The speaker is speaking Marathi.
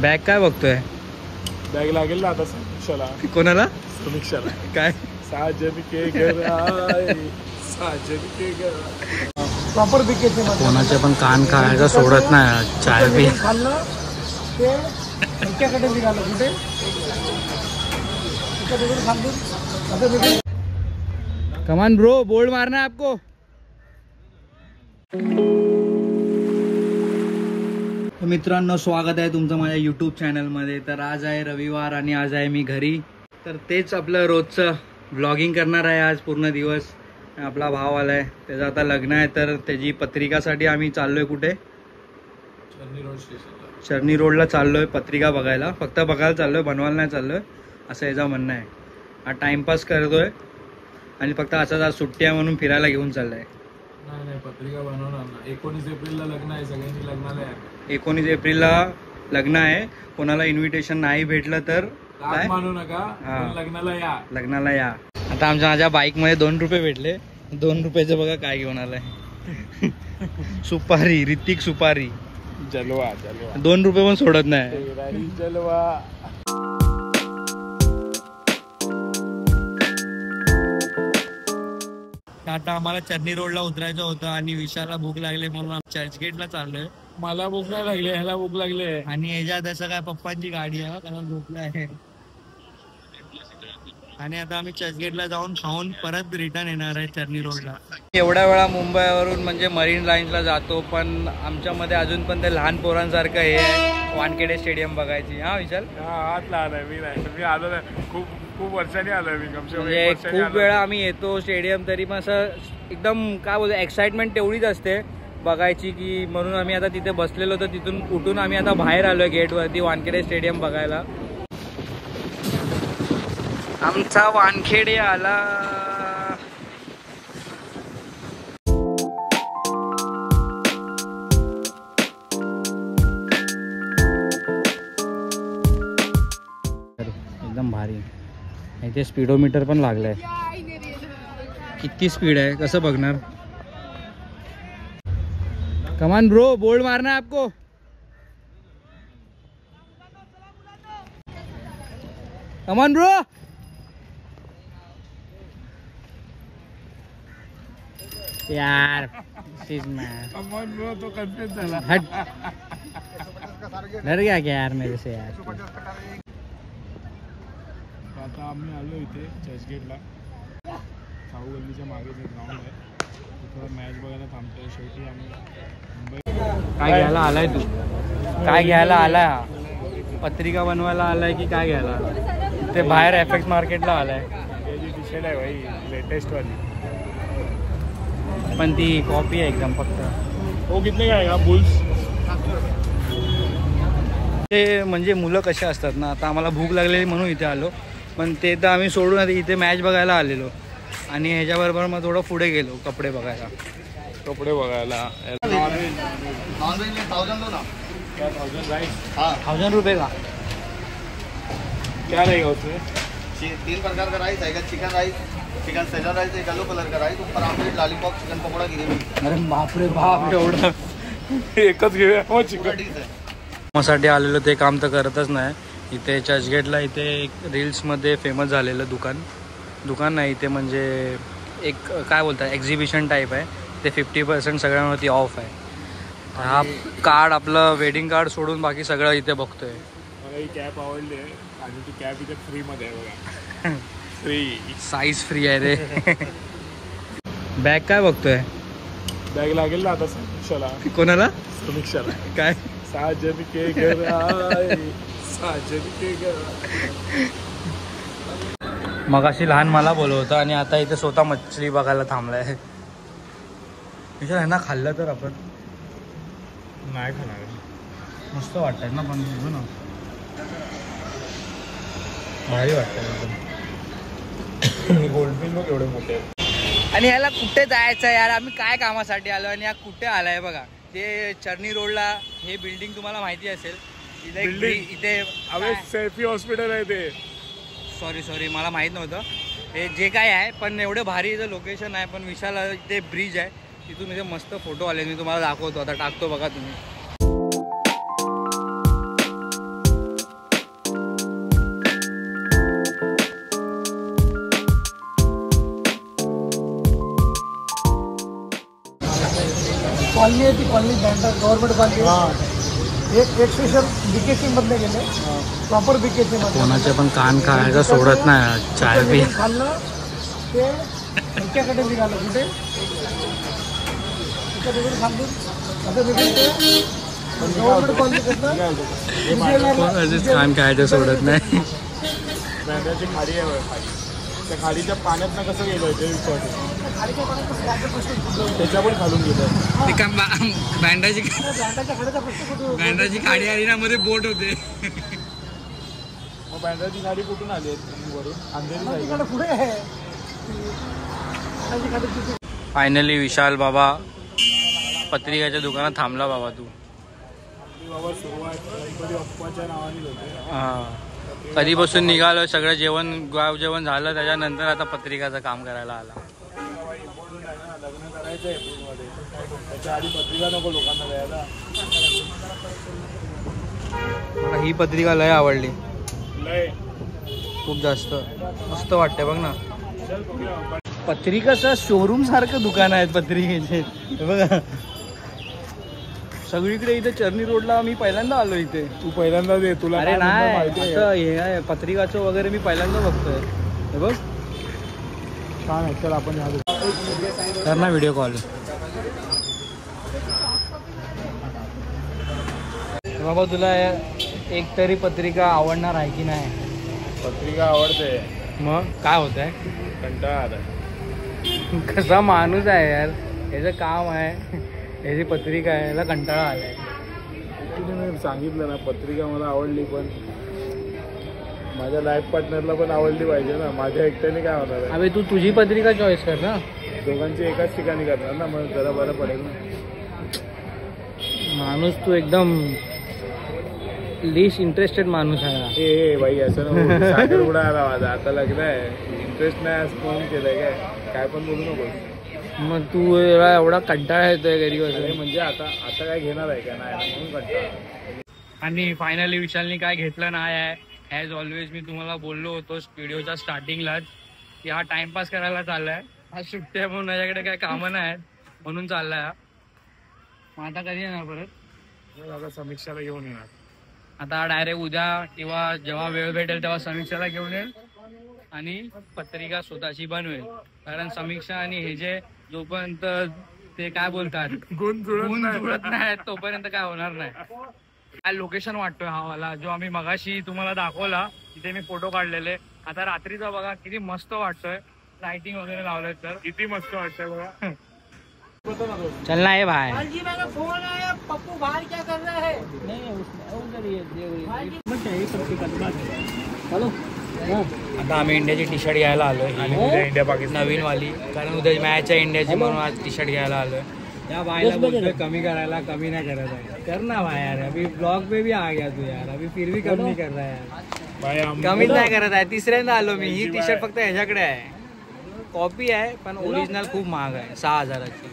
बॅग काय बघतोय? बॅग लागेल ना आता समीक्षाला. कोणाला? समीक्षाला. काय? साजन के घर आए, साजन के घर. प्रॉपर बीकेचे कोणाचे पण कान खायचं सोडत नाही. चाय बी खाल्लं ते त्यांच्याकडे निघालं. कुठे कमान ब्रो, बोल्ड मारना है आपको. मित्रांनो, स्वागत आहे तुमचं माझ्या यूट्यूब चॅनलमध्ये. तर आज आहे रविवार आणि आज आहे मी घरी. तर तेच आपलं रोजचं व्लॉगिंग करणार आहे आज पूर्ण दिवस. आपला भाव आलाय, त्याचं आता लग्न आहे, तर त्याची पत्रिकासाठी आम्ही चाललोय. कुठे? चर्नी रोड स्टेशनला. चर्नी रोडला चाललोय पत्रिका बघायला. फक्त बघायला चाललोय, बनवायला नाही चाललोय असं याचं म्हणणं आहे. हा टाइमपास करतोय आणि फक्त असाच आज सुट्टी आहे म्हणून फिरायला घेऊन चाललाय. नाही, पत्रिका बनवणार ना. 19 एप्रिलला लग्न आहे, सगळ्यांनी लग्नाला या. 19 एप्रिलला लग्न आहे. कोणाला इन्व्हिटेशन नाही भेटलं तर काय मानू नका, लग्नाला या. लग्नाला या. आता माझ्या बाईक मध्ये 2 रुपये भेटले. 2 रुपयाचं बघा काय घेऊन आलाय. सुपारी, ऋतिक सुपारी. जलवा जलवा. 2 रुपये पण सोडत नाही. जलवा. आता आम्हाला चर्नी रोडला उतरायचं होतं आणि विशालला भूक लागली म्हणून चर्चगेटला चाललोय. मला भूक नाही लागली, ह्याला भूक लागली. आणि ह्याच्यात असं काय पप्पांची गाडी आहे कारण झोपलं आहे. आणि आता आम्ही चर्चगेटला जाऊन खाऊन परत रिटर्न येणार आहे चर्नी रोडला. एवढ्या वेळा मुंबईवरून म्हणजे मरीन लाईन्सला जातो, पण आमच्यामध्ये अजून पण ते लहान पोरांसारखं हे आहे वानखेडे स्टेडियम बघायची. हा विशाल? हात लहान आहे. मी आलो नाही, खूप वर्षांनी आलोय मी. म्हणजे खूप वेळा आम्ही येतो स्टेडियम, तरी पण असं एकदम काय बोलतो एक्साइटमेंट तेवढीच असते बघायची की, म्हणून आम्ही आता तिथे बसलेलो होतो. तिथून उठून आम्ही आता बाहेर आलोय गेटवरती वानखेडे स्टेडियम बघायला. आमचा वानखेडे आला. एकदम भारी. इथे स्पीडोमीटर पण लागलाय. किती स्पीड आहे कसं बघणार. कमान ब्रो, बोल्ड मारना है आपको. कमान ब्रो. यार अमन ब्रो तो कन्फ्यूज झाला. हट. डर गया क्या यार मेरे से यार. आता आम्ही आलो इथे चर्चगेटला. साऊ गल्लीच्या मागे जे ग्राउंड आहे तिथं मॅच बघायला थांबतोय. शेवटी आम्ही मुंबई. काय घ्यायला आलाय तू? काय घ्यायला आलाय? पत्रिका बनवायला आलाय की काय घ्यायला? ते बाहेर एफएक्स मार्केटला आलाय. हे जी टी शर्ट आहे भाई, लेटेस्ट वाली, पण ती कॉपी आहे एकदम फक्त. हो. कितने का आहे का बुल्स? ते म्हणजे मुलं कसे असतात ना, आता आम्हाला भूक लागलेली म्हणून इथे आलो, पण ते तर आम्ही सोडून आता इथे मॅच बघायला आलेलो. आणि ह्याच्याबरोबर मग थोडं पुढे गेलो कपडे बघायला. कपडे बघायला. नॉनवेज में 1000 दो ना. क्या 1000 राइस? हाँ, 1000 रुपये का? क्या रहेगा उसमें? 3 प्रकार का राइस आएगा. Chicken rice, chicken seizure rice, एक येलो कलर का राइस, ऊपर omelette, lollipop, chicken pakora, gravy. अरे बापरे बाप, एवढं एकच घेऊया. हो, चिकन. साठी आलेलो ते काम तर करतच नाही. इथे चर्चगेटला इथे एक रील्समध्ये फेमस झालेलं दुकान नाही इथे, म्हणजे एक काय बोलतात एक्झिबिशन टाईप आहे. ते 50% सगळ्यांवरती ऑफ आहे. हा कार्ड, आपलं वेडिंग कार्ड सोडून बाकी सगळं इथे बघतोय. मला ही कॅप आवडली आहे आणि ती कॅप इथे फ्रीमध्ये आहे बघा. फ्री साईज फ्री आहे रे. बॅग काय बघतोय? बॅग लागेल ना आता समीक्षाला. कोणाला? समीक्षाला. काय? साजन के घर आए, साजन के घर. मगाशी लहान मला बोलवत होता आणि आता इथे स्वतः मच्छी बघायला थांबलाय. विचार आहे ना, खाल्लं तर आपण नाही खाणार. मस्त वाटतंय ना, पण बघू ना, भारी वाटतंय. गोल्डफिश बघ एवढे मोठे. आणि याला कुठे जायचं यार, आम्ही काय कामासाठी आलो आणि या कुठे आलाय बघा. ते चर्नी रोडला हे बिल्डिंग तुम्हाला माहिती असेल. इथे सेफी हॉस्पिटल आहे ते. सॉरी मला माहित नव्हतं हे जे काय आहे, पण एवढं भारी इथं लोकेशन आहे. पण विशाल इथे ब्रिज आहे, तिथून इथे मस्त फोटो आले, मी तुम्हाला दाखवतो आता, टाकतो बघा तुम्ही. कॉलनी आहे ती कॉलनी गव्हर्नमेंट कॉलनी एक स्पेशल बीकेसी मधले गेले प्रॉपर बीकेसी मध्ये कोणाचे पण कान खायचं सोडत नाही चाय पी खाल्लं ते ह्याच्याकडे निघालं कुठे तिकडे थांबून आता ते गव्हर्नमेंट कोणाचेच कान खायचं सोडत नाही. बँड्याची खाडी आहे खाडी त्या खाडीच्या पाण्यात कसं गेलं ते त्याच्या पण खालून गेलं. बँडाची खाडी आली ना मध्ये बोट होते. मग बँड्याची खाडी कुठून आली वरून अंधेरी पुढे आहे. फायनली विशाल बाबा पत्रिकाच्या दुकानात थांबला बाबा तू. बाबा सुरुवात गणपती बाप्पाच्या नावाने होते. हा कधीपासून निघालो सगळं जेवण गाव जेवण झालं त्याच्यानंतर आता पत्रिकाचं काम करायला आला. लग्न करायचं आहे एप्रिलमध्ये त्याच्या आधी पत्रिका नको लोकांना द्यायला. मला ही पत्रिका लय आवडली लय खूप जास्त मस्त वाटते बघ ना. पत्रिकाचं शोरूम सारखं दुकान आहे पत्रिकेचे बघा. सगळीकडे इथे चर्नी रोडला मी पहिल्यांदा आलो इथे. तू पहिल्यांदा दे तुला अरे नाही असं हे आहे पत्रिकाचं वगैरे मी पहिल्यांदा बघतोय हे बघ. छान आहे. चल आपण कर ना व्हिडिओ कॉल. बाबा तुला एक तरी पत्रिका आवडणार आहे की नाही? पत्रिका आवडते. मग काय होत आहे? कंटाळा आला. कसा माणूस आहे यार. याचं काम आहे याची पत्रिका आहे याला कंटाळा आलाय. मी सांगितलं ना पत्रिका मला आवडली पण माझ्या लाईफ पार्टनरला पण आवडली पाहिजे ना. माझ्या एकट्याने काय होणार आहे? अबे तू तुझी पत्रिका चॉईस कर ना. दोघांची एकाच ठिकाणी करणार ना मग जरा बरं पडेल ना. माणूस तू एकदम लिस्ट इंटरेस्टेड माणूस आहे. ए भाई असं नको. साखर उडायला माझा आता लग्न आहे. इंटरेस्ट नाही असं फोन केलंय काय पण बोलू नको. मग तू एवढा कंटाळा येतोय घरी वगैरे म्हणजे आता काय घेणार आहे का नाही म्हणून कंटाळा. आणि फायनली विशालनी काय घेतलं नाही आहे. ॲज ऑलवेज मी तुम्हाला बोललो होतो व्हिडिओच्या स्टार्टिंगलाच की हा टाइमपास करायला चाललाय. आज सुट्टी आहे म्हणून माझ्याकडे काय कामं नाही आहेत म्हणून चाललाय. मग आता कधी येणार परत? आता समीक्षाला घेऊन येणार. आता डायरेक्ट उद्या किंवा जेव्हा वेळ भेटेल तेव्हा समीक्षाला घेऊन येईल आणि पत्रिका स्वतःची बनवेल. कारण समीक्षा आणि हे जे जोपर्यंत ते काय बोलतात गुण जुळत नाही तोपर्यंत काय होणार नाही. काय लोकेशन वाटतोय हा वाला जो आम्ही मगाशी तुम्हाला दाखवला तिथे मी फोटो काढलेले. आता रात्रीचा बघा किती मस्त वाटतोय. लाइटिंग वगैरे लावलंय तर किती मस्त वाटतंय बघा. चल ना ये भाई. फोन आया पप्पू बाहर क्या कर रहा है? हॅलो आता आम्ही इंडियाची टी शर्ट घ्यायला आलोय इंडिया पाकिस्तान नवीन वाली. कारण उद्या मॅच आहे इंडियाची म्हणून आज टी शर्ट घ्यायला आलोय. त्या भाईला बोलतोय कमी करायला कमी नाही करत आहे. कर ना भाई यार अभी ब्लॉग पे भी आ गया तू यार. अभी फिर भी कमी नहीं कर रहा है यार. कमीच नाही करत आहे. तिसऱ्यांदा आलो मी. ही टी शर्ट फक्त ह्याच्याकडे आहे. कॉपी आहे पण ओरिजिनल खूप महाग आहे 6,000ची.